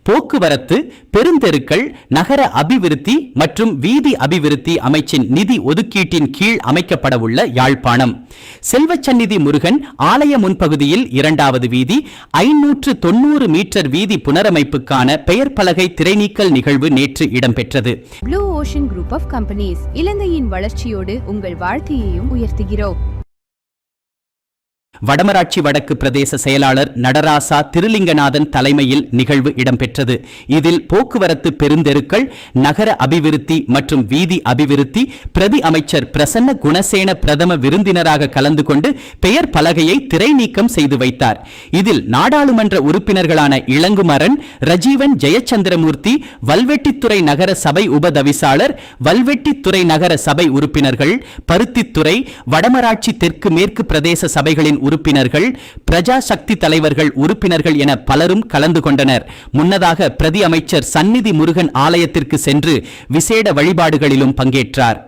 போக்குவரத்து, பெருந்தெருக்கள், நகர அபிவிருத்தி மற்றும் வீதி அபிவிருத்தி அமைச்சின் நிதி ஒதுக்கீட்டின் கீழ் அமைக்கப்படவுள்ள யாழ்ப்பாணம். செல்வச்சந்நிதி முருகன் ஆலய முன்பகுதியில் 2வது வீதி 590 மீட்டர் வீதி புனரமைப்புக்கான பெயர் பலகை திரைநீக்கல் நிகழ்வு நேற்று இடம்பெற்றது. Blue ocean group of companies இலங்கையின் வளர்ச்சியோடு உங்கள் வாழ்க்கையையும் உயர்த்துகிறோம். வடமராட்சி வடக்கு பிரதேச செயலாளர் நடராசா திருலிங்கநாதன் தலைமையில் நிகழ்வு இடம்பெற்றது. இதில் போக்குவரத்து, பெருந்தெருக்கள், நகர அபிவிருத்தி மற்றும் வீதி அபிவிருத்தி பிரதி அமைச்சர் பிரசன்ன குணசேன பிரதம விருந்தினராக கலந்து கொண்டு பெயர் பலகையை திரை நீக்கம் செய்து வைத்தார். இதில் நாடாளுமன்ற உறுப்பினர்களான இளங்குமரன், ரஜீவன் ஜெயச்சந்திரமூர்த்தி, வல்வெட்டித்துறை நகர சபை உபதவிசாளர், வல்வெட்டித்துறை நகர சபை உறுப்பினர்கள், பருத்தித்துறை, வடமராட்சி தெற்கு மேற்கு பிரதேச சபைகளின் உறுப்பினர்கள், பிரஜா சக்தி தலைவர்கள், உறுப்பினர்கள் என பலரும் கலந்து கொண்டனர். முன்னதாக பிரதி அமைச்சர் சந்நிதி முருகன் ஆலயத்திற்கு சென்று விசேட வழிபாடுகளிலும் பங்கேற்றார்.